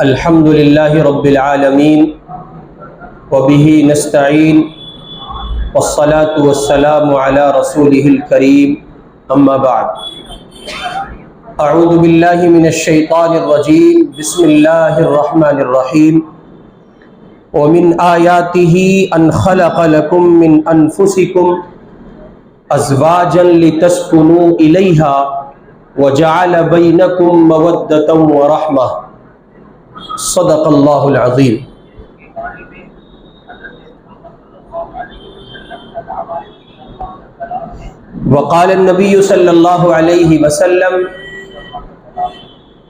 الحمدللہ رب العالمین وبہ نستعین والصلاة والسلام علی رسولہ الکریم اما بعد اعوذ باللہ من الشیطان الرجیم بسم اللہ الرحمن الرحیم ومن آیاتہ ان خلق لکم من انفسکم ازواجا لتسکنوا الیہا وجعل بینکم مودۃ ورحمہ صدق اللہ العظیم۔ وقال النبی صلی اللہ علیہ وسلم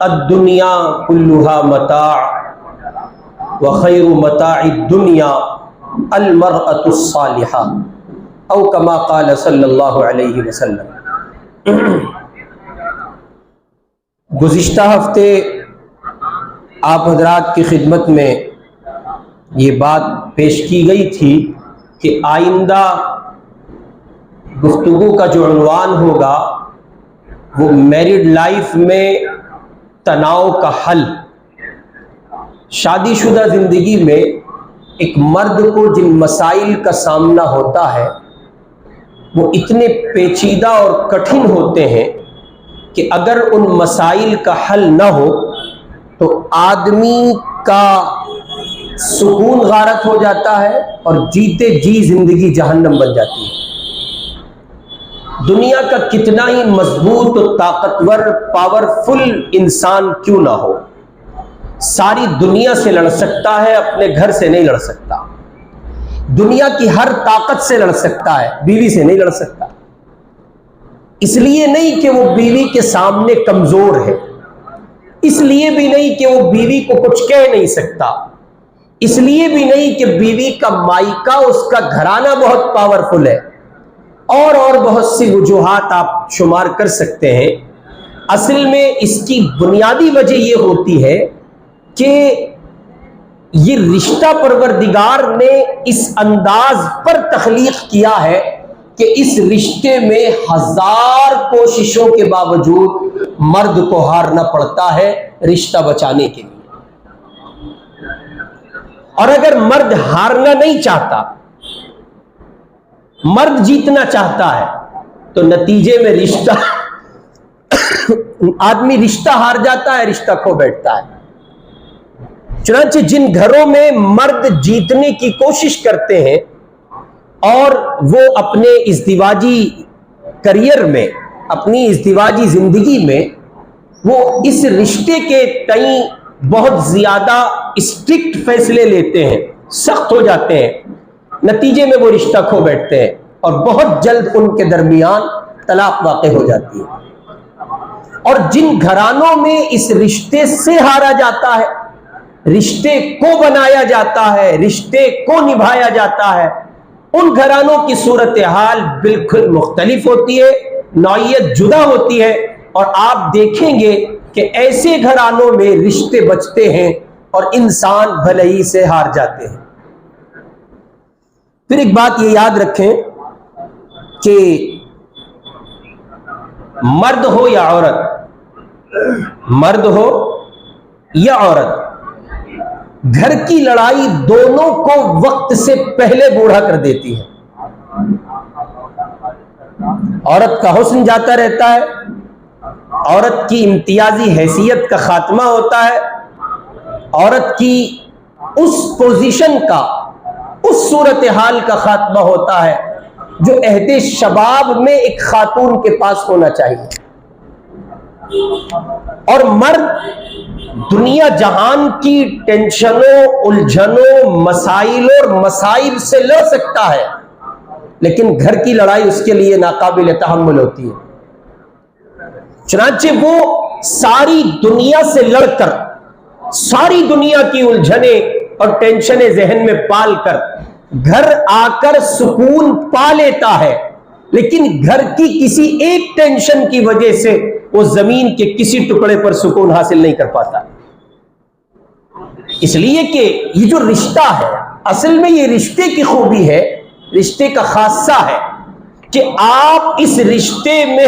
الدنیا کلها متاع وخیر متاع الدنیا المرأة الصالحہ او کما قال صلی اللہ علیہ وسلم۔ گزشتہ ہفتے آپ حضرات کی خدمت میں یہ بات پیش کی گئی تھی کہ آئندہ گفتگو کا جو عنوان ہوگا وہ میرڈ لائف میں تناؤ کا حل۔ شادی شدہ زندگی میں ایک مرد کو جن مسائل کا سامنا ہوتا ہے وہ اتنے پیچیدہ اور کٹھن ہوتے ہیں کہ اگر ان مسائل کا حل نہ ہو تو آدمی کا سکون غارت ہو جاتا ہے اور جیتے جی زندگی جہنم بن جاتی ہے۔ دنیا کا کتنا ہی مضبوط و طاقتور پاورفل انسان کیوں نہ ہو، ساری دنیا سے لڑ سکتا ہے، اپنے گھر سے نہیں لڑ سکتا۔ دنیا کی ہر طاقت سے لڑ سکتا ہے، بیوی سے نہیں لڑ سکتا۔ اس لیے نہیں کہ وہ بیوی کے سامنے کمزور ہے، اس لیے بھی نہیں کہ وہ بیوی کو کچھ کہہ نہیں سکتا، اس لیے بھی نہیں کہ بیوی کا مائکہ اس کا گھرانہ بہت پاورفل ہے، اور بہت سی وجوہات آپ شمار کر سکتے ہیں۔ اصل میں اس کی بنیادی وجہ یہ ہوتی ہے کہ یہ رشتہ پروردگار نے اس انداز پر تخلیق کیا ہے کہ اس رشتے میں ہزار کوششوں کے باوجود مرد کو ہارنا پڑتا ہے رشتہ بچانے کے لیے۔ اور اگر مرد ہارنا نہیں چاہتا، مرد جیتنا چاہتا ہے تو نتیجے میں رشتہ آدمی رشتہ ہار جاتا ہے، رشتہ کھو بیٹھتا ہے۔ چنانچہ جن گھروں میں مرد جیتنے کی کوشش کرتے ہیں اور وہ اپنے ازدواجی کریئر میں، اپنی ازدواجی زندگی میں وہ اس رشتے کے تئیں بہت زیادہ اسٹرکٹ فیصلے لیتے ہیں، سخت ہو جاتے ہیں، نتیجے میں وہ رشتہ کھو بیٹھتے ہیں اور بہت جلد ان کے درمیان طلاق واقع ہو جاتی ہے۔ اور جن گھرانوں میں اس رشتے سے ہارا جاتا ہے، رشتے کو بنایا جاتا ہے، رشتے کو نبھایا جاتا ہے، ان گھرانوں کی صورتحال بالکل مختلف ہوتی ہے، نوعیت جدا ہوتی ہے، اور آپ دیکھیں گے کہ ایسے گھرانوں میں رشتے بچتے ہیں اور انسان بھلائی سے ہار جاتے ہیں۔ پھر ایک بات یہ یاد رکھیں کہ مرد ہو یا عورت، مرد ہو یا عورت، گھر کی لڑائی دونوں کو وقت سے پہلے بوڑھا کر دیتی ہے۔ عورت کا حسن جاتا رہتا ہے، عورت کی امتیازی حیثیت کا خاتمہ ہوتا ہے، عورت کی اس پوزیشن کا، اس صورتحال کا خاتمہ ہوتا ہے جو عہد شباب میں ایک خاتون کے پاس ہونا چاہیے۔ اور مرد دنیا جہان کی ٹینشنوں، الجھنوں، مسائل اور مصائب سے لڑ سکتا ہے، لیکن گھر کی لڑائی اس کے لیے ناقابل تحمل ہوتی ہے۔ چنانچہ وہ ساری دنیا سے لڑ کر، ساری دنیا کی الجھنیں اور ٹینشنیں ذہن میں پال کر گھر آ کر سکون پا لیتا ہے، لیکن گھر کی کسی ایک ٹینشن کی وجہ سے وہ زمین کے کسی ٹکڑے پر سکون حاصل نہیں کر پاتا۔ اس لیے کہ یہ جو رشتہ ہے، اصل میں یہ رشتے کی خوبی ہے، رشتے کا خاصہ ہے کہ آپ اس رشتے میں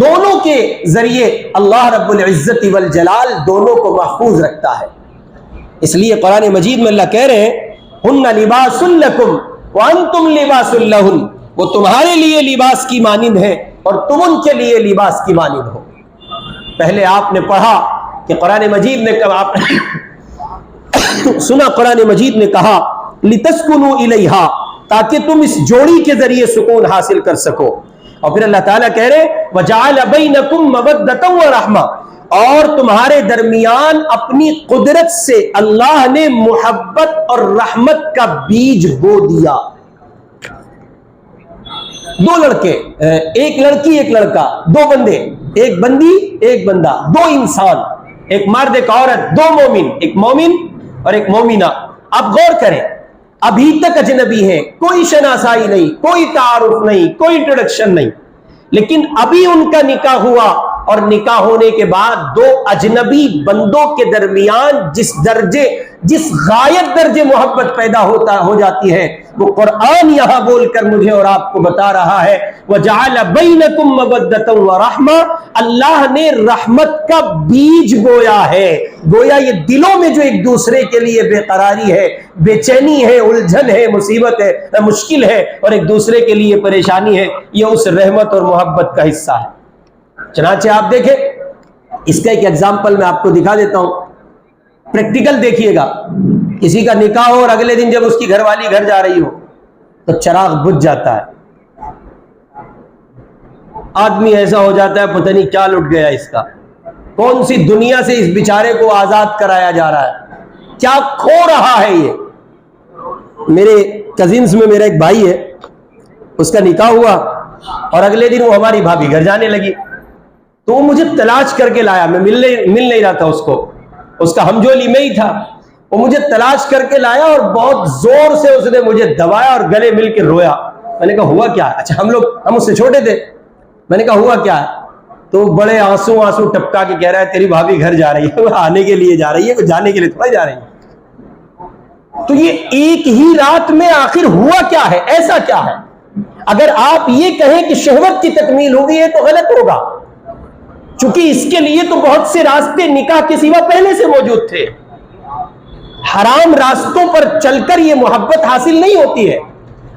دونوں کے ذریعے اللہ رب العزت والجلال دونوں کو محفوظ رکھتا ہے. اس لیے قرآن مجید میں اللہ کہہ رہے ہیں ہن لباس لکم وانتم لباس لہن، وہ تمہارے لیے لباس کی مانند ہے اور تم ان کے لیے لباس کی مانند ہو. پہلے آپ نے پڑھا کہ قرآن مجید نے آپ سنا قرآن مجید نے کہا لتسکنوا الیہا، تاکہ تم اس جوڑی کے ذریعے سکون حاصل کر سکو. اور پھر اللہ تعالیٰ کہہ رہے وجعل بینکم مودۃ ورحمہ، اور تمہارے درمیان اپنی قدرت سے اللہ نے محبت اور رحمت کا بیج بو دیا. دو لڑکے، ایک لڑکی ایک لڑکا، دو بندے، ایک بندی ایک بندہ، دو انسان، ایک مرد ایک عورت، دو مومن، ایک مومن اور ایک مومنہ. آپ غور کریں، ابھی تک اجنبی ہیں، کوئی شناسائی نہیں، کوئی تعارف نہیں، کوئی انٹروڈکشن نہیں، لیکن ابھی ان کا نکاح ہوا اور نکاح ہونے کے بعد دو اجنبی بندوں کے درمیان جس غایت درجے محبت پیدا ہو جاتی ہے، وہ قرآن یہاں بول کر مجھے اور آپ کو بتا رہا ہے وَجَعَلَ بَيْنَكُمْ مَوَدَّةً وَرَحْمَةً، اللہ نے رحمت کا بیج بویا ہے. گویا یہ دلوں میں جو ایک دوسرے کے لیے بے قراری ہے، بے چینی ہے، الجھن ہے، مصیبت ہے، مشکل ہے اور ایک دوسرے کے لیے پریشانی ہے، یہ اس رحمت اور محبت کا حصہ ہے. چنانچہ آپ دیکھیں، اس کا ایک ایگزامپل میں آپ کو دکھا دیتا ہوں. پریکٹیکل دیکھیے گا، کسی کا نکاح ہو اور اگلے دن جب اس کی گھر والی گھر جا رہی ہو تو چراغ بجھ جاتا ہے. آدمی ایسا ہو جاتا ہے پتہ نہیں کیا لٹ گیا اس کا، کون سی دنیا سے اس بیچارے کو آزاد کرایا جا رہا ہے، کیا کھو رہا ہے یہ. میرے کزنز میں میرا ایک بھائی ہے، اس کا نکاح ہوا اور اگلے دن وہ ہماری بھابھی گھر جانے لگی، تو وہ مجھے تلاش کر کے لایا. میں مل نہیں رہا تھا اس کو، اس کا ہمجولی میں ہی تھا. وہ مجھے تلاش کر کے لایا اور بہت زور سے اس نے مجھے دبایا اور گلے مل کے رویا. میں نے کہا ہوا کیا ہے؟ اچھا ہم اس سے چھوٹے تھے. میں نے کہا ہوا کیا ہے؟ تو بڑے آنسو ٹپکا کے کہہ رہا ہے تیری بھابھی گھر جا رہی ہے، وہ آنے کے لیے جا رہی ہے، وہ جانے کے لیے تھوڑا جا رہی ہے. تو یہ ایک ہی رات میں آخر ہوا کیا ہے؟ ایسا کیا ہے؟ اگر آپ یہ کہیں کہ شہوت کی تکمیل ہوئی ہے تو غلط ہوگا، چونکہ اس کے لیے تو بہت سے راستے نکاح کے سوا پہلے سے موجود تھے. حرام راستوں پر چل کر یہ محبت حاصل نہیں ہوتی ہے.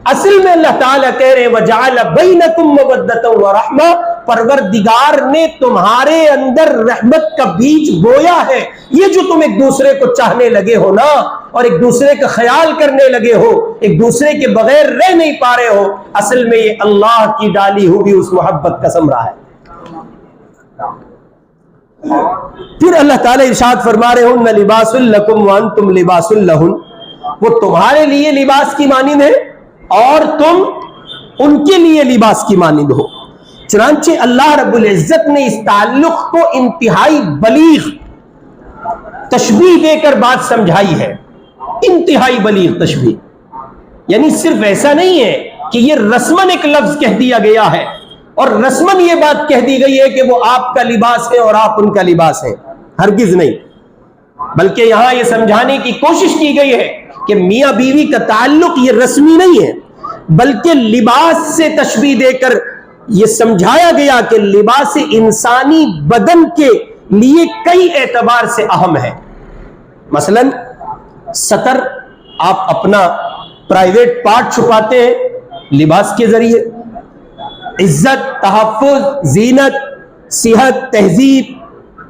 اصل میں اللہ تعالیٰ کہہ رہے ہیں وَجَعَلَ بَيْنَكُمْ مَوَدَّةً وَرَحْمَةً، پروردگار نے تمہارے اندر رحمت کا بیج بویا ہے. یہ جو تم ایک دوسرے کو چاہنے لگے ہو نا، اور ایک دوسرے کا خیال کرنے لگے ہو، ایک دوسرے کے بغیر رہ نہیں پا رہے ہو، اصل میں یہ اللہ کی ڈالی ہوئی اس محبت کا ثمرہ ہے. پھر اللہ تعالیٰ ارشاد فرما رہے ہن لباس لکم وانتم لباس لہن، وہ تمہارے لیے لباس کی مانند ہے اور تم ان کے لیے لباس کی مانند ہو. چنانچہ اللہ رب العزت نے اس تعلق کو انتہائی بلیغ تشبیہ دے کر بات سمجھائی ہے. انتہائی بلیغ تشبیہ، یعنی صرف ایسا نہیں ہے کہ یہ رسماً ایک لفظ کہہ دیا گیا ہے اور رسماً یہ بات کہہ دی گئی ہے کہ وہ آپ کا لباس ہے اور آپ ان کا لباس ہے. ہرگز نہیں، بلکہ یہاں یہ سمجھانے کی کوشش کی گئی ہے کہ میاں بیوی کا تعلق یہ رسمی نہیں ہے، بلکہ لباس سے تشبیہ دے کر یہ سمجھایا گیا کہ لباس انسانی بدن کے لیے کئی اعتبار سے اہم ہے. مثلا ستر، آپ اپنا پرائیویٹ پارٹ چھپاتے ہیں لباس کے ذریعے. عزت، تحفظ، زینت، صحت، تہذیب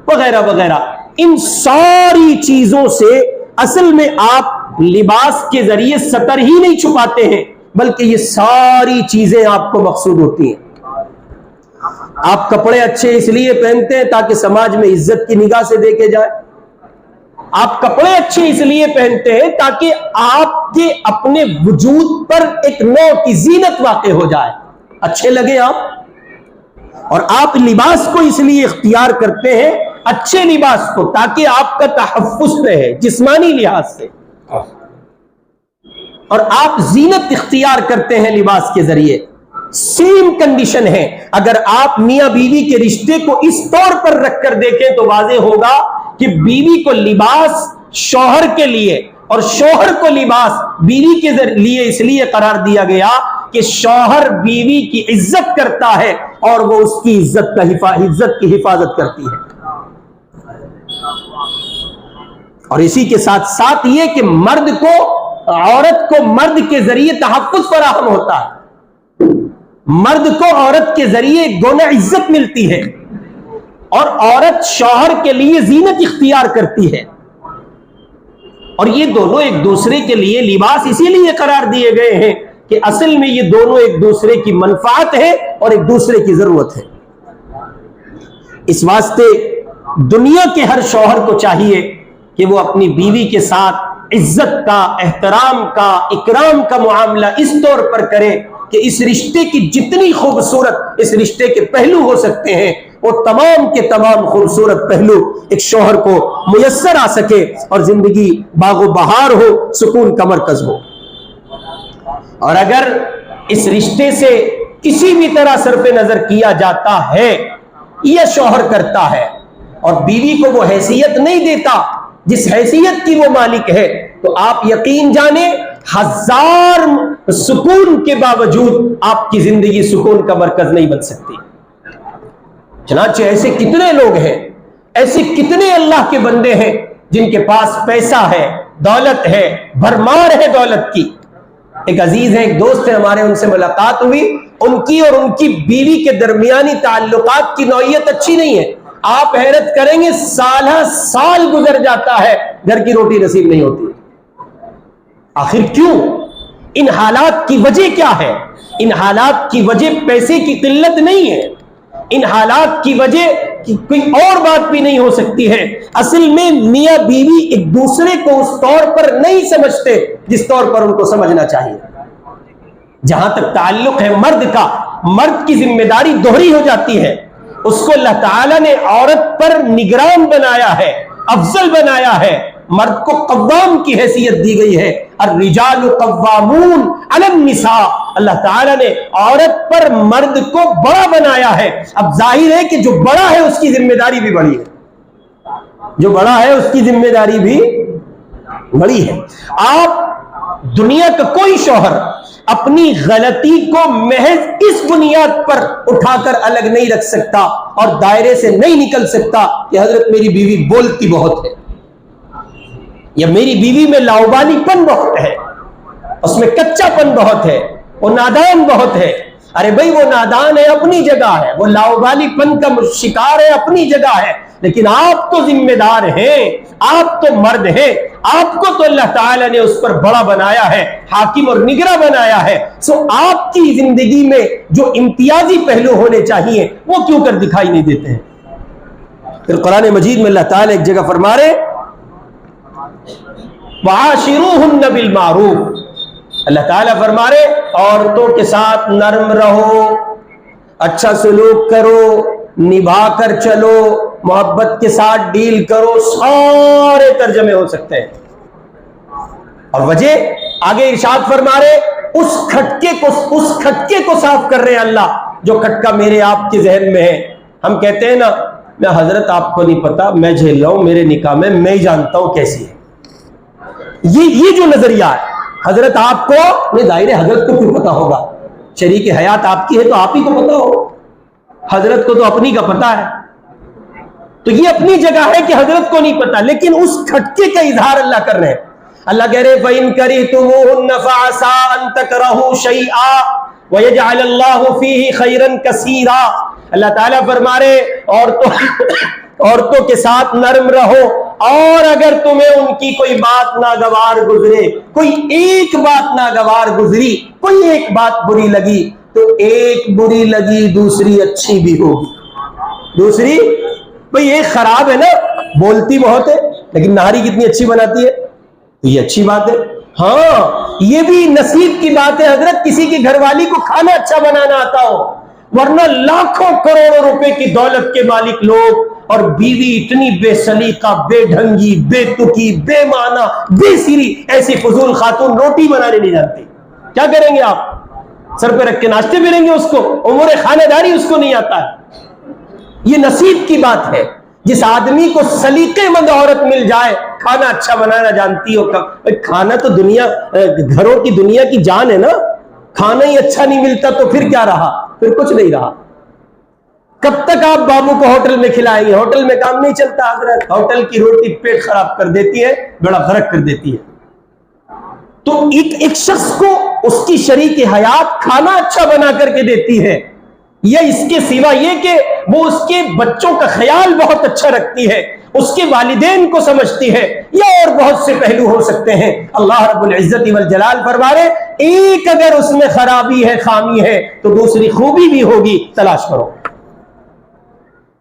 وغیرہ وغیرہ، ان ساری چیزوں سے اصل میں آپ لباس کے ذریعے ستر ہی نہیں چھپاتے ہیں، بلکہ یہ ساری چیزیں آپ کو مقصود ہوتی ہیں. آپ کپڑے اچھے اس لیے پہنتے ہیں تاکہ سماج میں عزت کی نگاہ سے دیکھے جائے. آپ کپڑے اچھے اس لیے پہنتے ہیں تاکہ آپ کے اپنے وجود پر ایک نوع کی زینت واقع ہو جائے، اچھے لگے آپ. اور آپ لباس کو اس لیے اختیار کرتے ہیں، اچھے لباس کو، تاکہ آپ کا تحفظ رہے جسمانی لحاظ سے. اور آپ زینت اختیار کرتے ہیں لباس کے ذریعے. سیم کنڈیشن ہے. اگر آپ میاں بیوی کے رشتے کو اس طور پر رکھ کر دیکھیں تو واضح ہوگا کہ بیوی کو لباس شوہر کے لیے اور شوہر کو لباس بیوی کے لیے اس لیے قرار دیا گیا کہ شوہر بیوی کی عزت کرتا ہے اور وہ اس کی عزت کی حفاظت کرتی ہے. اور اسی کے ساتھ ساتھ یہ کہ مرد کو عورت کو مرد کے ذریعے تحفظ فراہم ہوتا ہے. مرد کو عورت کے ذریعے گونا عزت ملتی ہے اور عورت شوہر کے لیے زینت اختیار کرتی ہے. اور یہ دونوں ایک دوسرے کے لیے لباس اسی لیے قرار دیے گئے ہیں کہ اصل میں یہ دونوں ایک دوسرے کی منفعت ہے اور ایک دوسرے کی ضرورت ہے. اس واسطے دنیا کے ہر شوہر کو چاہیے کہ وہ اپنی بیوی کے ساتھ عزت کا، احترام کا، اکرام کا معاملہ اس طور پر کرے کہ اس رشتے کی جتنی خوبصورت اس رشتے کے پہلو ہو سکتے ہیں وہ تمام کے تمام خوبصورت پہلو ایک شوہر کو میسر آ سکے اور زندگی باغ و بہار ہو، سکون کا مرکز ہو. اور اگر اس رشتے سے کسی بھی طرح صرف نظر کیا جاتا ہے یا شوہر کرتا ہے اور بیوی کو وہ حیثیت نہیں دیتا جس حیثیت کی وہ مالک ہے، تو آپ یقین جانیں ہزار سکون کے باوجود آپ کی زندگی سکون کا مرکز نہیں بن سکتی. چنانچہ ایسے کتنے لوگ ہیں، ایسے کتنے اللہ کے بندے ہیں جن کے پاس پیسہ ہے، دولت ہے، بھرمار ہے دولت کی. ایک عزیز ہے، ایک دوست ہے ہمارے، ان سے ملاقات ہوئی. ان کی اور ان کی بیوی کے درمیانی تعلقات کی نوعیت اچھی نہیں ہے. آپ حیرت کریں گے سالہ سال گزر جاتا ہے، گھر کی روٹی نصیب نہیں ہوتی. آخر کیوں؟ ان حالات کی وجہ کیا ہے؟ ان حالات کی وجہ پیسے کی قلت نہیں ہے، ان حالات کی وجہ کوئی اور بات بھی نہیں ہو سکتی ہے. اصل میں میاں بیوی ایک دوسرے کو اس طور پر نہیں سمجھتے جس طور پر ان کو سمجھنا چاہیے. جہاں تک تعلق ہے مرد کا، مرد کی ذمہ داری دوہری ہو جاتی ہے. اس کو اللہ تعالیٰ نے عورت پر نگران بنایا ہے، افضل بنایا ہے. مرد کو قوام کی حیثیت دی گئی ہے. الرجال قوامون علی النساء. اللہ تعالیٰ نے عورت پر مرد کو بڑا بنایا ہے. اب ظاہر ہے کہ جو بڑا ہے اس کی ذمہ داری بھی بڑی ہے، جو بڑا ہے اس کی ذمہ داری بھی بڑی ہے. آپ دنیا کا کوئی شوہر اپنی غلطی کو محض اس بنیاد پر اٹھا کر الگ نہیں رکھ سکتا اور دائرے سے نہیں نکل سکتا کہ حضرت میری بیوی بولتی بہت ہے یا میری بیوی میں لاؤبالی پن بہت ہے، اس میں کچا پن بہت ہے، وہ نادان بہت ہے. ارے بھائی وہ نادان ہے، اپنی جگہ ہے، وہ لاؤبالی پن کا شکار ہے، اپنی جگہ ہے، لیکن آپ تو ذمہ دار ہیں، آپ تو مرد ہیں، آپ کو تو اللہ تعالیٰ نے اس پر بڑا بنایا ہے، حاکم اور نگراں بنایا ہے. سو آپ کی زندگی میں جو امتیازی پہلو ہونے چاہیے وہ کیوں کر دکھائی نہیں دیتے ہیں؟ پھر قرآن مجید میں اللہ تعالیٰ ایک جگہ فرما رہے وَعَاشِرُوهُنَّ بِالْمَعْرُوفِ. اللہ تعالیٰ فرما رہے عورتوں کے ساتھ نرم رہو، اچھا سلوک کرو، نبھا کر چلو، محبت کے ساتھ ڈیل کرو. سارے ترجمے ہو سکتے ہیں. اور وجہ آگے ارشاد فرما رہے اس کھٹکے کو صاف کر رہے ہیں اللہ، جو کھٹکا میرے آپ کے ذہن میں ہے. ہم کہتے ہیں نا میں حضرت آپ کو نہیں پتا، میں جھیل رہا ہوں، میرے نکاح میں میں ہی جانتا ہوں کیسی ہے. یہ جو نظریہ ہے حضرت آپ کو نہیں، ظاہر ہے حضرت کو کیوں پتا ہوگا، شریک حیات آپ کی ہے تو آپ ہی کو پتا ہو، حضرت کو تو اپنی کا پتا ہے. تو یہ اپنی جگہ ہے کہ حضرت کو نہیں پتا، لیکن اس کھٹکے کا اظہار اللہ کر رہے ہیں. اللہ کہہ رہے فَإِن كَرِهْتُمُوهُنَّ فَعَسَىٰ أَن تَكْرَهُوا شَيْئًا وَيَجْعَلَ اللَّهُ فِيهِ خَيْرًا كَثِيرًا. اللہ تعالیٰ فرما رہے عورتوں کے ساتھ نرم رہو، اور اگر تمہیں ان کی کوئی بات ناگوار گزرے، کوئی ایک بات ناگوار گزری، کوئی ایک بات بری لگی، تو ایک بری لگی دوسری اچھی بھی ہوگی. دوسری بھئی ایک خراب ہے نا، بولتی بہت ہے لیکن نہاری کتنی اچھی بناتی ہے، تو یہ اچھی بات ہے. ہاں یہ بھی نصیب کی بات ہے حضرت، کسی کی گھر والی کو کھانا اچھا بنانا آتا ہو، ورنہ لاکھوں کروڑوں روپے کی دولت کے مالک لوگ اور بیوی اتنی بے سلیقہ، بے ڈھنگی، بے تکی، بے معنی، بے سری، ایسی فضول خاتون روٹی بنانے نہیں جانتی. کیا کریں گے آپ؟ سر پہ رکھ کے ناشتے ملیں گے اس کو، امور خانہ داری اس کو نہیں آتا ہے. یہ نصیب کی بات ہے. جس آدمی کو سلیقے مند عورت مل جائے، کھانا اچھا بنانا جانتی ہو. کھانا تو دنیا، گھروں کی دنیا کی جان ہے نا. کھانا ہی اچھا نہیں ملتا تو پھر کیا رہا؟ پھر کچھ نہیں رہا. کب تک آپ بابو کو ہوٹل میں کھلائیں گے؟ ہوٹل میں کام نہیں چلتا حضرت. ہوٹل کی روٹی پیٹ خراب کر دیتی ہے، بڑا فرق کر دیتی ہے. تو ایک شخص کو اس کی شریک حیات کھانا اچھا بنا کر کے دیتی ہے، یا اس کے سوا یہ کہ وہ اس کے بچوں کا خیال بہت اچھا رکھتی ہے، اس کے والدین کو سمجھتی ہے، یا اور بہت سے پہلو ہو سکتے ہیں. اللہ رب العزت والجلال فرما رہے ایک اگر اس میں خرابی ہے، خامی ہے، تو دوسری خوبی بھی ہوگی، تلاش کرو.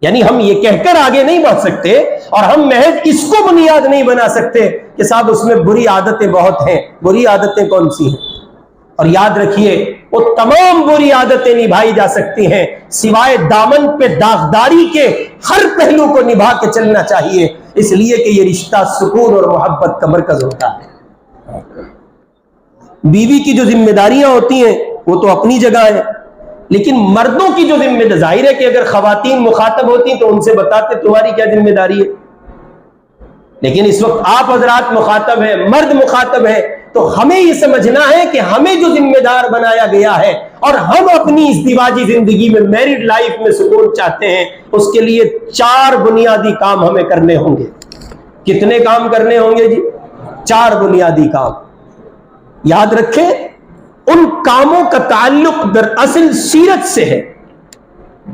یعنی ہم یہ کہہ کر آگے نہیں بڑھ سکتے اور ہم محض اس کو بنیاد نہیں بنا سکتے کہ صاحب اس میں بری عادتیں بہت ہیں. بری عادتیں کون سی ہیں؟ اور یاد رکھیے وہ تمام بری عادتیں نبھائی جا سکتی ہیں سوائے دامن پہ داغداری کے. ہر پہلو کو نبھا کے چلنا چاہیے، اس لیے کہ یہ رشتہ سکون اور محبت کا مرکز ہوتا ہے. بیوی کی جو ذمہ داریاں ہوتی ہیں وہ تو اپنی جگہ ہے، لیکن مردوں کی جو ذمہ داری، ظاہر ہے کہ اگر خواتین مخاطب ہوتی تو ان سے بتاتے تمہاری کیا ذمہ داری ہے، لیکن اس وقت آپ حضرات مخاطب ہیں، مرد مخاطب ہیں، تو ہمیں یہ سمجھنا ہے کہ ہمیں جو ذمہ دار بنایا گیا ہے اور ہم اپنی ازدواجی زندگی میں، میرڈ لائف میں سکون چاہتے ہیں، اس کے لیے 4 بنیادی کام ہمیں کرنے ہوں گے. کتنے کام کرنے ہوں گے جی؟ 4 بنیادی کام. یاد رکھیں ان کاموں کا تعلق دراصل سیرت سے ہے.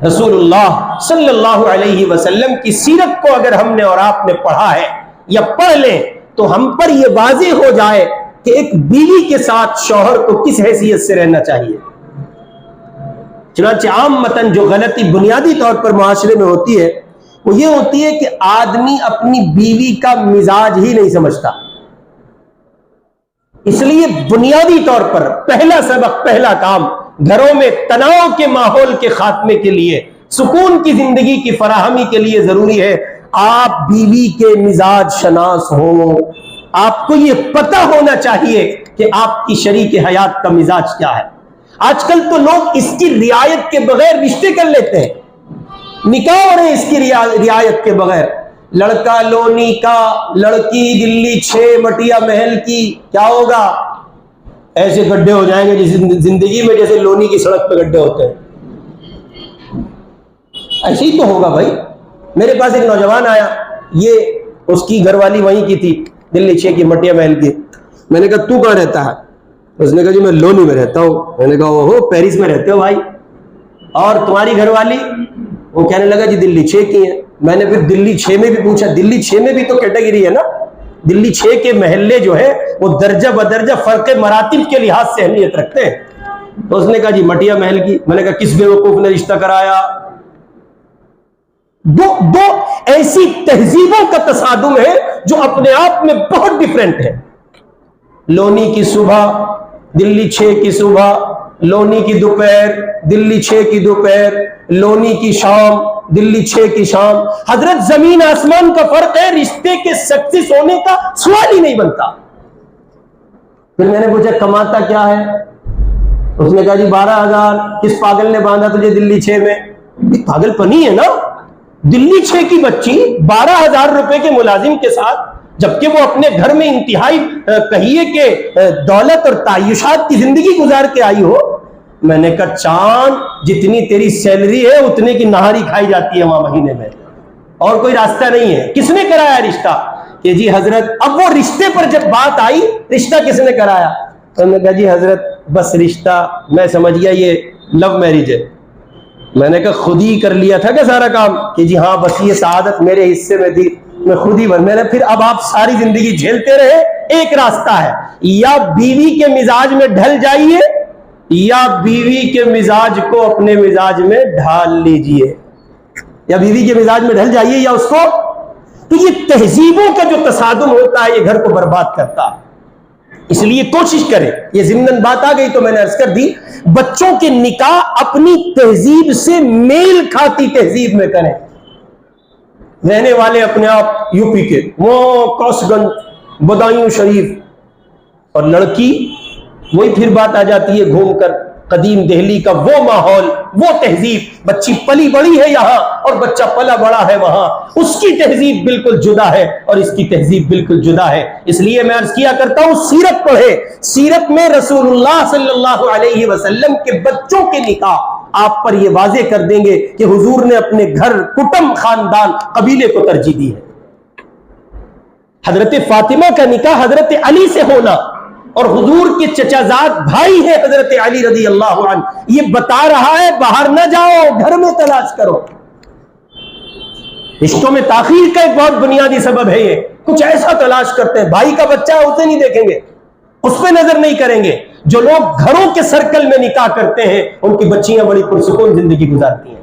رسول اللہ صلی اللہ علیہ وسلم کی سیرت کو اگر ہم نے اور آپ نے پڑھا ہے یا پڑھ لیں تو ہم پر یہ واضح ہو جائے کہ ایک بیوی کے ساتھ شوہر کو کس حیثیت سے رہنا چاہیے. چنانچہ عام متن جو غلطی بنیادی طور پر معاشرے میں ہوتی ہے وہ یہ ہوتی ہے کہ آدمی اپنی بیوی کا مزاج ہی نہیں سمجھتا. اس لیے بنیادی طور پر پہلا سبق، پہلا کام گھروں میں تناؤ کے ماحول کے خاتمے کے لیے، سکون کی زندگی کی فراہمی کے لیے ضروری ہے آپ بیوی کے مزاج شناس ہوں. آپ کو یہ پتہ ہونا چاہیے کہ آپ کی شریک حیات کا مزاج کیا ہے. آج کل تو لوگ اس کی رعایت کے بغیر رشتے کر لیتے ہیں، نکاح ہو رہے ہیں اس کی رعایت کے بغیر. لڑکا لونی کا، لڑکی دلی 6 مٹیا محل کی. کیا ہوگا؟ ایسے گڈھے ہو جائیں گے جس زندگی میں جیسے لونی کی سڑک پہ گڈھے ہوتے ہیں. ایسے ہی تو ہوگا بھائی. میرے پاس ایک نوجوان آیا، یہ اس کی گھر والی وہیں کی تھی، دلی 6 کی مٹیا محل کی. میں نے کہا تو کہاں رہتا ہے؟ اس نے کہا جی میں لونی میں رہتا ہوں. میں نے کہا اوہو پیرس میں رہتے ہو بھائی، اور تمہاری گھر والی؟ وہ کہنے لگا جی دلی 6 کی ہے. میں نے پھر دلی 6 میں بھی پوچھا، دلی 6 میں بھی تو کیٹیگری ہے نا. دلی 6 کے محلے جو ہے وہ درجہ بدرجہ فرق مراتب کے لحاظ سے اہمیت رکھتے ہیں. تو اس نے کہا جی مٹیا محل کی. میں نے کہا کس بیوقوف نے رشتہ کرایا؟ دو ایسی تہذیبوں کا تصادم ہے جو اپنے آپ میں بہت ڈیفرنٹ ہے. لونی کی صبح، دلی 6 کی صبح، لونی کی دوپہر، دلی 6 کی دوپہر، لونی کی شام، دلی 6 کی شام. حضرت زمین آسمان کا فرق ہے. رشتے کے سکسیس ہونے کا سوال ہی نہیں بنتا. پھر میں نے پوچھا کماتا کیا ہے؟ اس نے کہا جی 12,000. کس پاگل نے باندھا تجھے دلی 6 میں؟ پاگل پنی ہے نا. دلی 6 کی بچی 12,000 روپے کے ملازم کے ساتھ، جبکہ وہ اپنے گھر میں انتہائی کہیے کہ دولت اور تعیشات کی زندگی گزار کے آئی ہو. میں نے کہا چاند جتنی تیری سیلری ہے اتنے کی نہاری کھائی جاتی ہے وہاں مہینے میں، اور کوئی راستہ نہیں ہے. کس نے کرایا رشتہ؟ کہ جی حضرت. اب وہ رشتے پر جب بات آئی، رشتہ کس نے کرایا؟ تو میں نے کہا جی حضرت بس رشتہ میں سمجھ گیا یہ لو میرج ہے. میں نے کہا خود ہی کر لیا تھا کیا سارا کام؟ کہ جی ہاں بس یہ سعادت میرے حصے میں تھی، میں خود ہی میں نے پھر اب آپ ساری زندگی جھیلتے رہے. ایک راستہ ہے، یا بیوی کے مزاج میں ڈھل جائیے یا بیوی کے مزاج کو اپنے مزاج میں ڈھال لیجئے. یا بیوی کے مزاج میں ڈھل جائیے یا اس کو. تو یہ تہذیبوں کا جو تصادم ہوتا ہے یہ گھر کو برباد کرتا ہے. اس لیے کوشش کریں. یہ ضمن بات آ گئی تو میں نے عرض کر دی، بچوں کے نکاح اپنی تہذیب سے میل کھاتی تہذیب میں کریں. رہنے والے اپنے آپ یو پی کے، وہ کوس گنج، بدایوں شریف، اور لڑکی وہی پھر بات آ جاتی ہے گھوم کر قدیم دہلی کا وہ ماحول، وہ تہذیب، بچی پلی بڑی ہے یہاں اور بچہ پلا بڑا ہے وہاں، اس کی تہذیب بالکل جدا ہے اور اس کی تہذیب بالکل جدا ہے۔ اس لیے میں عرض کیا کرتا ہوں سیرت پڑھے، سیرت میں رسول اللہ صلی اللہ علیہ وسلم کے بچوں کے نکاح آپ پر یہ واضح کر دیں گے کہ حضور نے اپنے گھر، کٹم، خاندان، قبیلے کو ترجیح دی ہے۔ حضرت فاطمہ کا نکاح حضرت علی سے ہونا اور حضور کے چچا زاد بھائی ہے حضرت علی رضی اللہ عنہ، یہ بتا رہا ہے باہر نہ جاؤ، گھر میں تلاش کرو۔ رشتوں میں تاخیر کا ایک بہت بنیادی سبب ہے یہ، کچھ ایسا تلاش کرتے ہیں، بھائی کا بچہ ہے اسے نہیں دیکھیں گے، اس پہ نظر نہیں کریں گے۔ جو لوگ گھروں کے سرکل میں نکاح کرتے ہیں ان کی بچیاں بڑی پرسکون زندگی گزارتی ہیں۔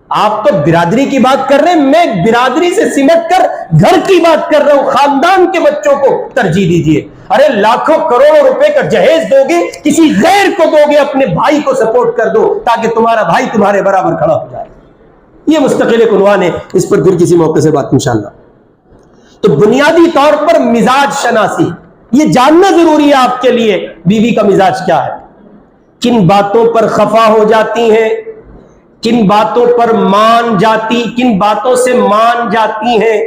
آپ تو برادری کی بات کر رہے ہیں، میں برادری سے سمٹ کر گھر کی بات کر رہا ہوں، خاندان کے بچوں کو ترجیح دیجیے۔ ارے لاکھوں کروڑوں روپے کا جہیز دو گے، کسی غیر کو دو گے، اپنے بھائی کو سپورٹ کر دو تاکہ تمہارا بھائی تمہارے برابر کھڑا ہو جائے۔ یہ مستقل ایک عنوان ہے، اس پر پھر کسی موقع سے بات انشاءاللہ۔ تو بنیادی طور پر مزاج شناسی، یہ جاننا ضروری ہے آپ کے لیے، بیوی کا مزاج کیا ہے، کن باتوں پر خفا ہو جاتی ہیں، کن باتوں پر مان جاتی، کن باتوں سے مان جاتی ہیں،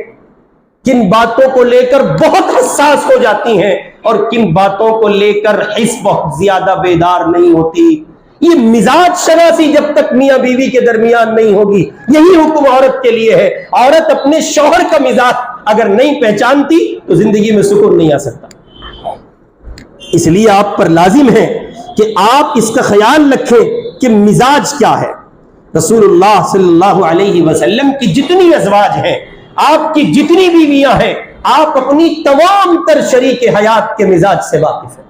کن باتوں کو لے کر بہت حساس ہو جاتی ہیں اور کن باتوں کو لے کر حس بہت زیادہ بیدار نہیں ہوتی۔ یہ مزاج شناسی جب تک میاں بیوی کے درمیان نہیں ہوگی، یہی حکم عورت کے لیے ہے۔ عورت اپنے شوہر کا مزاج اگر نہیں پہچانتی تو زندگی میں سکون نہیں آ سکتا۔ اس لیے آپ پر لازم ہے کہ آپ اس کا خیال رکھیں کہ مزاج کیا ہے۔ رسول اللہ صلی اللہ علیہ وسلم کی جتنی ازواج ہیں، آپ کی جتنی بیویاں ہیں، آپ اپنی تمام تر شریک حیات کے مزاج سے واقف ہیں،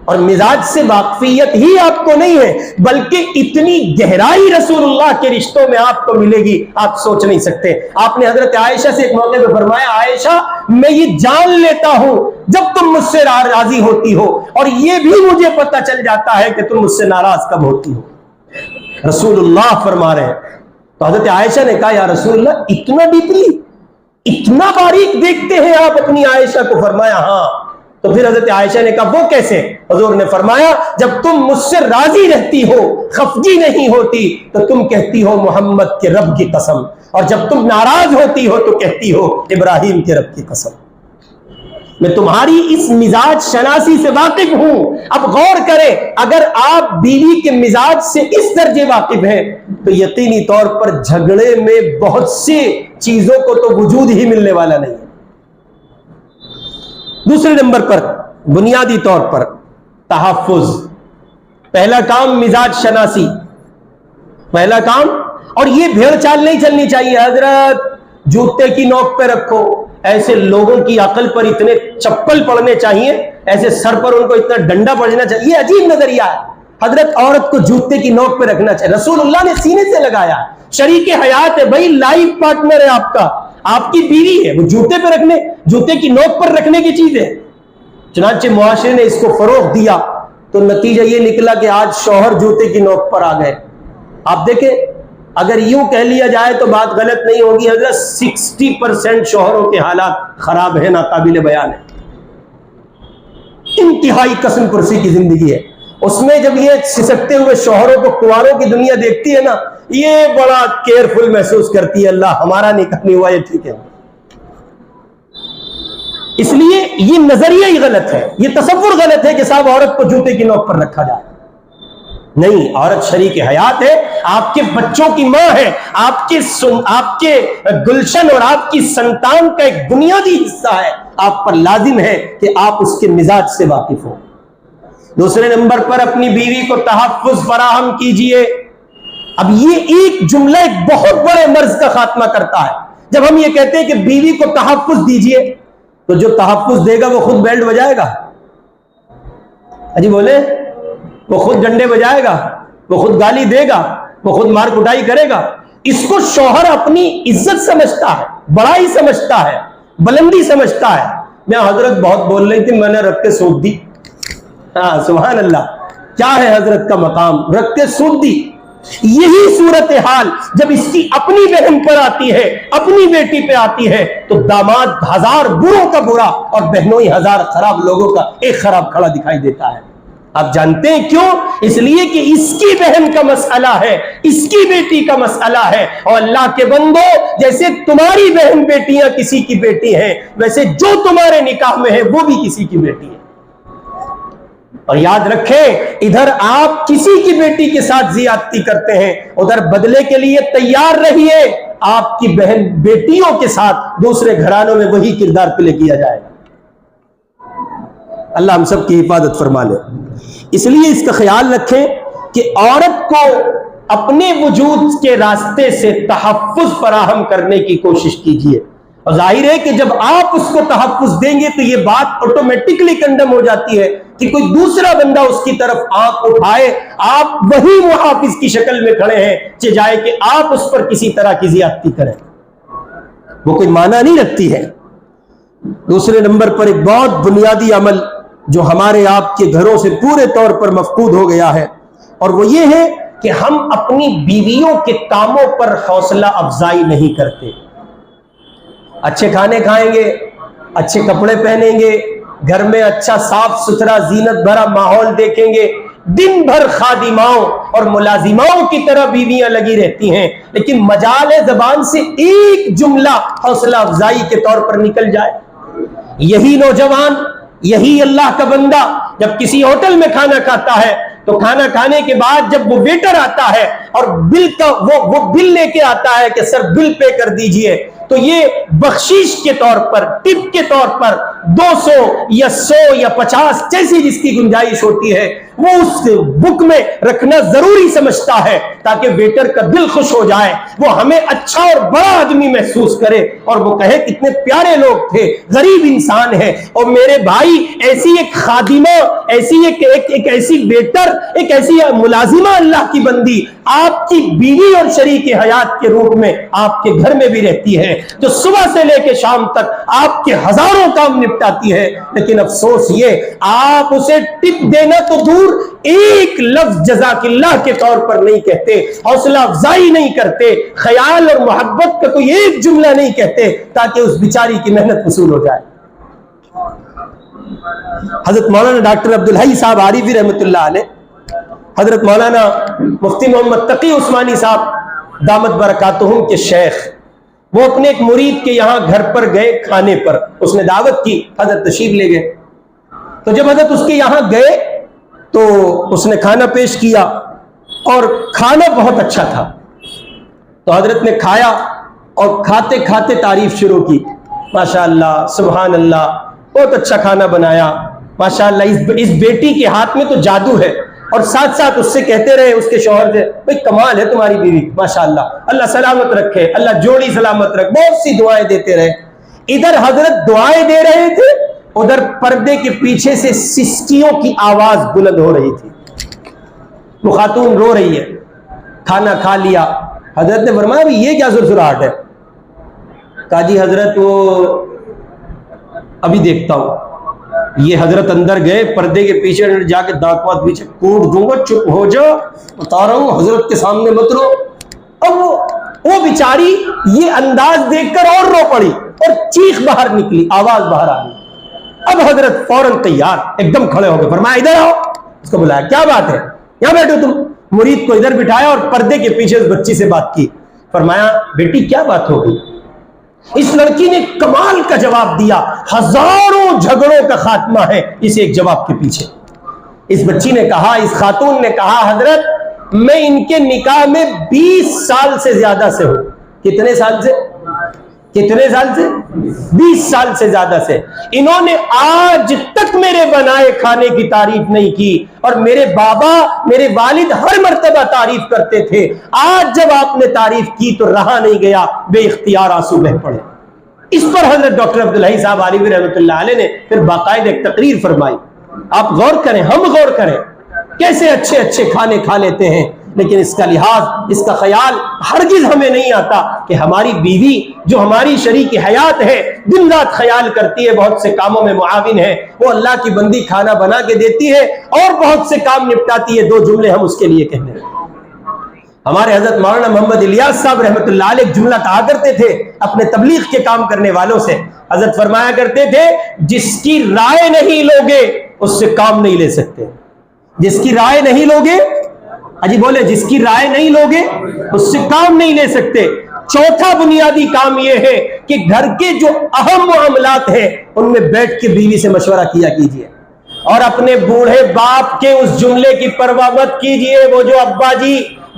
اور مزاج سے واقفیت ہی آپ کو نہیں ہے بلکہ اتنی گہرائی رسول اللہ کے رشتوں میں آپ کو ملے گی آپ سوچ نہیں سکتے۔ آپ نے حضرت عائشہ سے ایک موقع پہ فرمایا، عائشہ میں یہ جان لیتا ہوں جب تم مجھ سے راضی ہوتی ہو، اور یہ بھی مجھے پتہ چل جاتا ہے کہ تم مجھ سے ناراض کب ہوتی ہو۔ رسول اللہ فرما رہے ہیں۔ تو حضرت عائشہ نے کہا، یا رسول اللہ اتنا ڈیپلی، اتنا باریک دیکھتے ہیں آپ اپنی عائشہ کو؟ فرمایا ہاں۔ تو پھر حضرت عائشہ نے کہا وہ کیسے؟ حضور نے فرمایا جب تم مجھ سے راضی رہتی ہو، خفگی نہیں ہوتی، تو تم کہتی ہو محمد کے رب کی قسم، اور جب تم ناراض ہوتی ہو تو کہتی ہو ابراہیم کے رب کی قسم۔ میں تمہاری اس مزاج شناسی سے واقف ہوں۔ اب غور کریں، اگر آپ بیوی کے مزاج سے اس درجے واقف ہیں تو یقینی طور پر جھگڑے میں بہت سی چیزوں کو تو وجود ہی ملنے والا نہیں ہے۔ دوسرے نمبر پر بنیادی طور پر تحفظ، پہلا کام مزاج شناسی، پہلا کام۔ اور یہ بھیڑ چال نہیں چلنی چاہیے، حضرت جوتے کی نوک پہ رکھو، ایسے لوگوں کی عقل پر اتنے چپل پڑنے چاہیے، ایسے سر پر ان کو اتنا ڈنڈا پڑنا چاہیے، یہ عجیب نظریہ ہے۔ حضرت عورت کو جوتے کی نوک پہ رکھنا چاہیے، رسول اللہ نے سینے سے لگایا، شریک حیات ہے بھائی، لائف پارٹنر ہے آپ کا، آپ کی بیوی ہے، وہ جوتے پہ رکھنے، جوتے کی نوک پر رکھنے کی چیز ہے۔ چنانچہ معاشرے نے اس کو فروغ دیا تو نتیجہ یہ نکلا کہ آج شوہر جوتے کی نوک پر آ گئے۔ آپ دیکھیں، اگر یوں کہہ لیا جائے تو بات غلط نہیں ہوگی، حضرت 60% شوہروں کے حالات خراب ہیں، ناقابل بیان ہے، انتہائی قسم پرسی کی زندگی ہے۔ اس میں جب یہ سسکتے ہوئے شوہروں کو کنواروں کی دنیا دیکھتی ہے نا، یہ بڑا کیئرفل محسوس کرتی ہے، اللہ ہمارا نکاح نہیں ہوا، یہ ٹھیک ہے۔ اس لیے یہ نظریہ ہی غلط ہے، یہ تصور غلط ہے کہ صاحب عورت کو جوتے کی نوک پر رکھا جائے۔ نہیں، عورت شریک حیات ہے، آپ کے بچوں کی ماں ہے، آپ کے گلشن اور آپ کی سنتان کا ایک بنیادی حصہ ہے۔ آپ پر لازم ہے کہ آپ اس کے مزاج سے واقف ہو۔ دوسرے نمبر پر اپنی بیوی کو تحفظ فراہم کیجئے۔ اب یہ ایک جملہ ایک بہت بڑے مرض کا خاتمہ کرتا ہے۔ جب ہم یہ کہتے ہیں کہ بیوی کو تحفظ دیجئے تو جو تحفظ دے گا وہ خود بیلٹ بجائے گا؟ جی بولے، وہ خود ڈنڈے بجائے گا، وہ خود گالی دے گا، وہ خود مار کٹائی کرے گا؟ اس کو شوہر اپنی عزت سمجھتا ہے، بڑائی سمجھتا ہے، بلندی سمجھتا ہے۔ میں حضرت بہت بول رہی تھی، میں نے رکھ کے سونپ دی۔ ہاں سبحان اللہ، کیا ہے حضرت کا مقام، رکھ کے سونپ دی۔ یہی صورتحال جب اس کی اپنی بہن پر آتی ہے، اپنی بیٹی پہ آتی ہے، تو داماد ہزار بروں کا برا اور بہنوئی ہزار خراب لوگوں کا ایک خراب کھڑا دکھائی دیتا ہے۔ آپ جانتے ہیں کیوں؟ اس لیے کہ اس کی بہن کا مسئلہ ہے، اس کی بیٹی کا مسئلہ ہے، اور اللہ کے بندو جیسے تمہاری بہن بیٹیاں کسی کی بیٹی ہیں، ویسے جو تمہارے نکاح میں ہے وہ بھی کسی کی بیٹی ہے۔ اور یاد رکھیں، ادھر آپ کسی کی بیٹی کے ساتھ زیادتی کرتے ہیں، ادھر بدلے کے لیے تیار رہیے، آپ کی بہن بیٹیوں کے ساتھ دوسرے گھرانوں میں وہی کردار پلے کیا جائے گا۔ اللہ ہم سب کی حفاظت فرما لے۔ اس لیے اس کا خیال رکھیں کہ عورت کو اپنے وجود کے راستے سے تحفظ فراہم کرنے کی کوشش کیجیے، اور ظاہر ہے کہ جب آپ اس کو تحفظ دیں گے تو یہ بات آٹومیٹکلی کنڈم ہو جاتی ہے کہ کوئی دوسرا بندہ اس کی طرف آنکھ اٹھائے، آپ وہی محافظ کی شکل میں کھڑے ہیں چاہے کہ آپ اس پر کسی طرح کی زیادتی کریں، وہ کوئی معنی نہیں رکھتی ہے۔ دوسرے نمبر پر ایک بہت بنیادی عمل جو ہمارے آپ کے گھروں سے پورے طور پر مفقود ہو گیا ہے، اور وہ یہ ہے کہ ہم اپنی بیویوں کے کاموں پر حوصلہ افزائی نہیں کرتے۔ اچھے کھانے کھائیں گے، اچھے کپڑے پہنیں گے، گھر میں اچھا صاف ستھرا زینت بھرا ماحول دیکھیں گے، دن بھر خادماؤں اور ملازماؤں کی طرح بیویاں لگی رہتی ہیں، لیکن مجال زبان سے ایک جملہ حوصلہ افزائی کے طور پر نکل جائے۔ یہی نوجوان، یہی اللہ کا بندہ جب کسی ہوٹل میں کھانا کھاتا ہے تو کھانا کھانے کے بعد جب وہ ویٹر آتا ہے اور بل کا وہ بل لے کے آتا ہے کہ سر بل پے کر دیجئے، تو یہ بخشش کے طور پر، ٹپ کے طور پر 200 یا 100 یا 50 جیسی جس کی گنجائش ہوتی ہے وہ اس بک میں رکھنا ضروری سمجھتا ہے تاکہ ویٹر کا دل خوش ہو جائے، وہ ہمیں اچھا اور بڑا آدمی محسوس کرے اور وہ کہے کتنے پیارے لوگ تھے، غریب انسان ہے۔ اور میرے بھائی، ایسی ایک خادمہ، ایسی ایک ایسی ویٹر، ایک ایسی ملازمہ اللہ کی بندی آپ کی بیوی اور شریک حیات کے روپ میں آپ کے گھر میں بھی رہتی ہے، جو صبح سے لے کے شام تک آپ کے ہزاروں کام نپٹاتی ہے، لیکن افسوس یہ آپ اسے ٹپ دینا تو دور، ایک لفظ جزاک اللہ کے طور پر نہیں کہتے، حوصلہ افزائی نہیں کرتے، خیال اور محبت کا کوئی ایک جملہ نہیں کہتے تاکہ اس بیچاری کی محنت وصول ہو جائے۔ حضرت مولانا ڈاکٹر عبدالحی صاحب عارفی رحمۃ اللہ علیہ، حضرت مولانا مفتی محمد تقی عثمانی صاحب دامت برکاتہم کے شیخ، وہ اپنے ایک مرید کے یہاں گھر پر گئے کھانے پر، اس نے دعوت کی، حضرت تشریف لے گئے، تو جب حضرت اس کے یہاں گئے تو اس نے کھانا پیش کیا اور کھانا بہت اچھا تھا، تو حضرت نے کھایا اور کھاتے کھاتے تعریف شروع کی، ماشاءاللہ سبحان اللہ، بہت اچھا کھانا بنایا، ماشاءاللہ اس بیٹی کے ہاتھ میں تو جادو ہے، اور ساتھ ساتھ اس سے کہتے رہے، اس کے شوہر سے، بھئی کمال ہے تمہاری بیوی، ماشاءاللہ اللہ سلامت رکھے، اللہ جوڑی سلامت رکھے، بہت سی دعائیں دیتے رہے۔ ادھر حضرت دعائیں دے رہے تھے، ادھر پردے کے پیچھے سے سسکیوں کی آواز بلند ہو رہی تھی، وہ خاتون رو رہی ہے، کھانا کھا لیا۔ حضرت نے فرمایا بھی یہ کیا سرسراہٹ ہے؟ کہا جی حضرت وہ ابھی دیکھتا ہوں۔ یہ حضرت اندر گئے، پردے کے پیچھے جا کے دانت وانت پیچھے کوٹ دوں گا، چپ ہو جا، بتا رہا ہوں حضرت کے سامنے مت رو۔ اب وہ بیچاری یہ انداز دیکھ کر اور رو پڑی اور چیخ باہر نکلی، آواز باہر آ گئی۔ اب حضرت فوراً تیار، ایک دم کھڑے ہو گئے، فرمایا ادھر آؤ، اس کو بلایا، کیا بات ہے، یہاں بیٹھو تم۔ مرید کو ادھر بٹھایا اور پردے کے پیچھے اس بچی سے بات کی، فرمایا بیٹی کیا بات ہو گئی؟ اس لڑکی نے کمال کا جواب دیا، ہزاروں جھگڑوں کا خاتمہ ہے اس ایک جواب کے پیچھے۔ اس بچی نے کہا، اس خاتون نے کہا، حضرت میں ان کے نکاح میں 20 سال سے زیادہ سے ہوں۔ کتنے سال سے؟ کتنے سال سے؟ 20 سال سے زیادہ سے۔ انہوں نے آج تک میرے بنائے کھانے کی تعریف نہیں کی، اور میرے بابا، میرے والد ہر مرتبہ تعریف کرتے تھے، آج جب آپ نے تعریف کی تو رہا نہیں گیا، بے اختیار آنسو بہہ پڑے۔ اس پر حضرت ڈاکٹر عبدالحی صاحب عارفی رحمۃ اللہ علیہ نے پھر باقاعدہ ایک تقریر فرمائی۔ آپ غور کریں، ہم غور کریں، کیسے اچھے اچھے کھانے کھا لیتے ہیں، لیکن اس کا لحاظ، اس کا خیال ہرگز ہمیں نہیں آتا کہ ہماری بیوی جو ہماری شریک حیات ہے، دن رات خیال کرتی ہے، بہت سے کاموں میں معاون ہے، وہ اللہ کی بندی کھانا بنا کے دیتی ہے اور بہت سے کام نپٹاتی ہے، 2 جملے ہم اس کے لیے کہنے ہیں۔ ہمارے حضرت مولانا محمد الیاس صاحب رحمۃ اللہ علیہ ایک جملہ کہا کرتے تھے اپنے تبلیغ کے کام کرنے والوں سے، حضرت فرمایا کرتے تھے جس کی رائے نہیں لوگے اس سے کام نہیں لے سکتے۔ جس کی رائے نہیں لوگے، اجی بولے، جس کی رائے نہیں لوگے اس سے کام نہیں لے سکتے۔ چوتھا بنیادی کام یہ ہے کہ گھر کے جو اہم معاملات ہیں ان میں بیٹھ کے بیوی سے مشورہ کیا کیجئے، اور اپنے بوڑھے باپ کے اس جملے کی پرواہ مت کیجئے، وہ جو ابا جی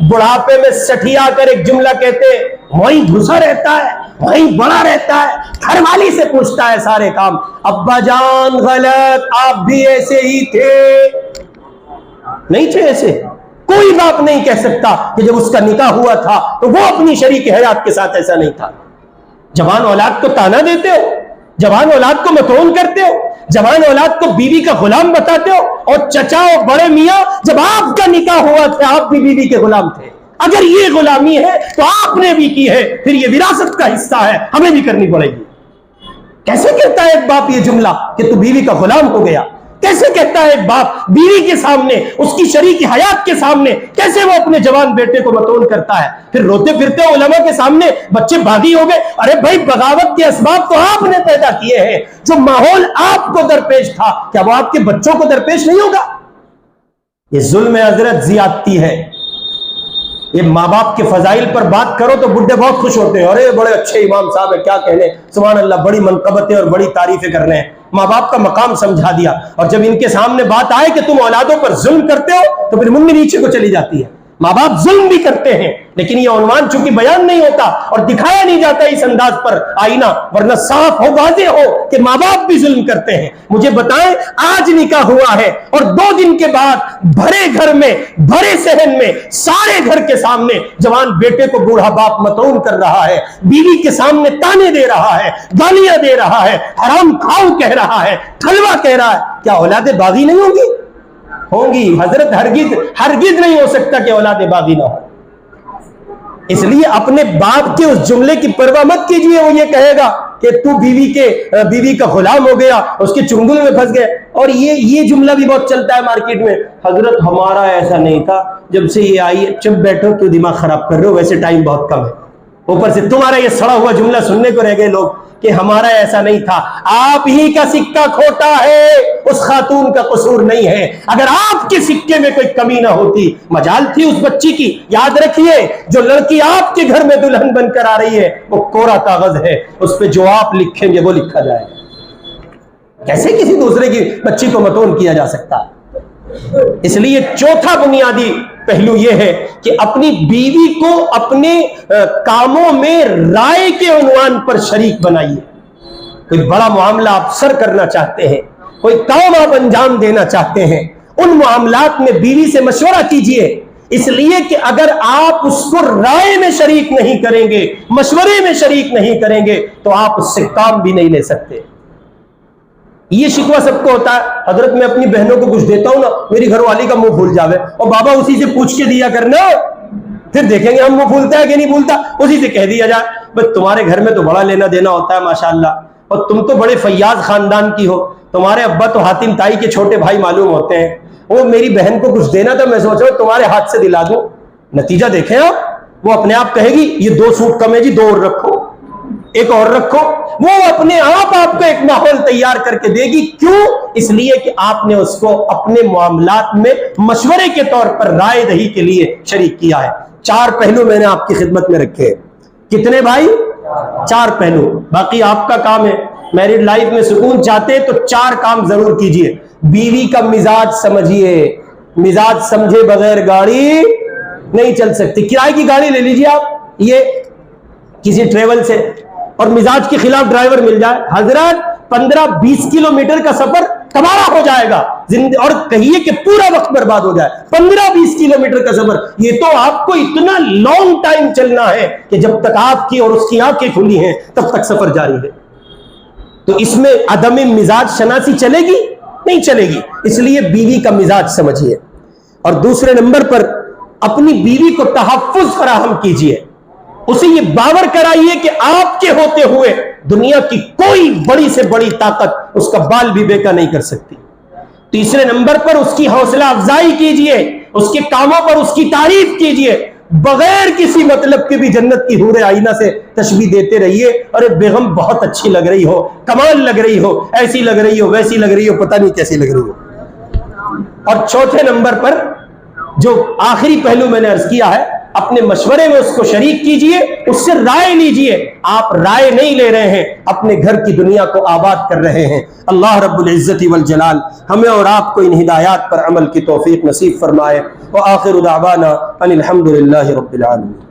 بڑھاپے میں سٹھیا کر ایک جملہ کہتے، وہیں گھسا رہتا ہے، وہیں بڑا رہتا ہے، گھر والی سے پوچھتا ہے سارے کام۔ ابا جان غلط، آپ بھی ایسے ہی تھے؟ نہیں تھے ایسے۔ کوئی باپ نہیں کہہ سکتا کہ جب اس کا نکاح ہوا تھا تو وہ اپنی شریک حیات کے ساتھ ایسا نہیں تھا۔ جوان اولاد کو تانا دیتے ہو، جوان اولاد کو متون کرتے ہو، جوان اولاد کو بیوی کا غلام بتاتے ہو، اور چچا اور بڑے میاں جب آپ کا نکاح ہوا تھا آپ بھی بیوی کے غلام تھے۔ اگر یہ غلامی ہے تو آپ نے بھی کی ہے، پھر یہ وراثت کا حصہ ہے، ہمیں بھی کرنی پڑے گی۔ کیسے کہتا ہے ایک باپ یہ جملہ کہ تو بیوی کا غلام ہو گیا؟ کیسے کہتا ہے ایک باپ بیوی کے سامنے، اس کی شریک حیات کے سامنے، کیسے وہ اپنے جوان بیٹے کو متون کرتا ہے؟ پھر روتے پھرتے علماء کے سامنے بچے باغی ہو گئے۔ ارے بھائی، بغاوت کے اسباب تو آپ نے پیدا کیے ہیں، جو ماحول آپ کو درپیش تھا کیا وہ آپ کے بچوں کو درپیش نہیں ہوگا؟ یہ ظلم حضرت زیادتی ہے۔ یہ ماں باپ کے فضائل پر بات کرو تو بڈھے بہت خوش ہوتے ہیں، ارے بڑے اچھے امام صاحب ہیں، کیا کہنے، سبحان اللہ، بڑی منقبتیں اور بڑی تعریفیں کر رہے ہیں، ماں باپ کا مقام سمجھا دیا۔ اور جب ان کے سامنے بات آئے کہ تم اولادوں پر ظلم کرتے ہو تو پھر منہ نیچے کو چلی جاتی ہے۔ ماں باپ ظلم بھی کرتے ہیں لیکن یہ عنوان چونکہ بیان نہیں ہوتا اور دکھایا نہیں جاتا اس انداز پر آئینہ، ورنہ صاف ہو، واضح ہو کہ ماں باپ بھی ظلم کرتے ہیں۔ مجھے بتائیں، آج نکاح ہوا ہے اور 2 دن کے بعد بھرے گھر میں، بھرے صحن میں، سارے گھر کے سامنے جوان بیٹے کو بوڑھا باپ متعون کر رہا ہے، بیوی کے سامنے تانے دے رہا ہے، گالیاں دے رہا ہے، حرام کھاؤ کہہ رہا ہے، ٹھلوا کہہ رہا ہے، کیا اولادیں باغی نہیں ہوں گی؟ ہوں گی حضرت، ہرگز نہیں ہو سکتا کہ اولادیں باغی نہ ہو۔ اس لیے اپنے باپ کے اس جملے کی پرواہ مت کیجئے، وہ یہ کہے گا کہ تو بیوی کا غلام ہو گیا، اس کے چنگل میں پھنس گئے۔ اور یہ جملہ بھی بہت چلتا ہے مارکیٹ میں، حضرت ہمارا ایسا نہیں تھا، جب سے یہ آئی ہے، چپ بیٹھو، کیوں دماغ خراب کر رہے ہو، ویسے ٹائم بہت کم ہے۔ اوپر سے تمہارا یہ سڑا ہوا جملہ سننے کو رہ گئے لوگ کہ ہمارا ایسا نہیں تھا۔ آپ ہی کا سکہ کھوٹا ہے، اس خاتون کا قصور نہیں ہے۔ اگر آپ کے سکے میں کوئی کمی نہ ہوتی، مجال تھی اس بچی کی۔ یاد رکھیے، جو لڑکی آپ کے گھر میں دلہن بن کر آ رہی ہے وہ کوڑا کاغذ ہے، اس پہ جو آپ لکھیں گے وہ لکھا جائے گا۔ کیسے کسی دوسرے کی بچی کو متون کیا جا سکتا ہے؟ اس لیے چوتھا بنیادی پہلو یہ ہے کہ اپنی بیوی کو اپنے کاموں میں رائے کے عنوان پر شریک بنائیے۔ کوئی بڑا معاملہ آپ سر کرنا چاہتے ہیں، کوئی کام آپ انجام دینا چاہتے ہیں، ان معاملات میں بیوی سے مشورہ کیجئے، اس لیے کہ اگر آپ اس کو رائے میں شریک نہیں کریں گے، مشورے میں شریک نہیں کریں گے تو آپ اس سے کام بھی نہیں لے سکتے۔ یہ شکوہ سب کو ہوتا ہے، حضرت میں اپنی بہنوں کو کچھ دیتا ہوں نا، میری گھر والی کا منہ پھول جاوے، اور بابا اسی سے پوچھ کے دیا کرنا، پھر دیکھیں گے ہم منہ پھولتا ہے کہ نہیں پھولتا، اسی سے کہہ دیا جائے بس تمہارے گھر میں تو بڑا لینا دینا ہوتا ہے ماشاءاللہ، اور تم تو بڑے فیاض خاندان کی ہو، تمہارے ابا تو حاتم تائی کے چھوٹے بھائی معلوم ہوتے ہیں، وہ میری بہن کو کچھ دینا تھا، میں سوچ رہا ہوں تمہارے ہاتھ سے دلا دوں۔ نتیجہ دیکھیں آپ، وہ اپنے آپ کہے گی یہ 2 سوٹ کم ہے جی، 2 اور رکھو، ایک اور رکھو، وہ اپنے آپ کو ایک ماحول تیار کر کے دے گی۔ کیوں؟ اس لیے کہ آپ نے اس کو اپنے معاملات میں مشورے کے طور پر رائے دہی کے لیے شریک کیا ہے۔ 4 پہلو میں نے آپ کی خدمت میں رکھے۔ کتنے بھائی؟ 4 پہلو۔ باقی آپ کا کام ہے، میرڈ لائف میں سکون چاہتے تو 4 کام ضرور کیجئے۔ بیوی کا مزاج سمجھیے، مزاج سمجھے بغیر گاڑی نہیں چل سکتی۔ کرائے کی گاڑی لے لیجئے آپ، یہ کسی ٹریول سے، اور مزاج کے خلاف ڈرائیور مل جائے، حضرت 15-20 کلومیٹر کا سفر تباہ ہو جائے گا، اور کہیے کہ پورا وقت برباد ہو جائے۔ 15-20 کلومیٹر کا سفر، یہ تو آپ کو اتنا لانگ ٹائم چلنا ہے کہ جب تک آپ کی اور اس کی آنکھیں کھلی ہیں تب تک سفر جاری ہے۔ تو اس میں عدم مزاج شناسی چلے گی؟ نہیں چلے گی۔ اس لیے بیوی کا مزاج سمجھیے، اور دوسرے نمبر پر اپنی بیوی کو تحفظ فراہم کیجیے، اسے یہ باور کرائیے کہ آپ کے ہوتے ہوئے دنیا کی کوئی بڑی سے بڑی طاقت اس کا بال بھی بیکا نہیں کر سکتی۔ تیسرے نمبر پر اس کی حوصلہ افزائی کیجیے، اس کے کاموں پر اس کی تعریف کیجیے، بغیر کسی مطلب کے بھی جنت کی حور آئینہ سے تشبیہ دیتے رہیے، ارے بیگم بہت اچھی لگ رہی ہو، کمال لگ رہی ہو، ایسی لگ رہی ہو، ویسی لگ رہی ہو، پتہ نہیں کیسی لگ رہی ہو۔ اور چوتھے نمبر پر جو آخری پہلو میں نے عرض کیا ہے، اپنے مشورے میں اس کو شریک کیجئے، اس سے رائے لیجئے. آپ رائے نہیں لے رہے ہیں، اپنے گھر کی دنیا کو آباد کر رہے ہیں. اللہ رب العزت والجلال ہمیں اور آپ کو ان ہدایات پر عمل کی توفیق نصیب فرمائے. وآخر دعوانا ان الحمد للہ رب العالمین.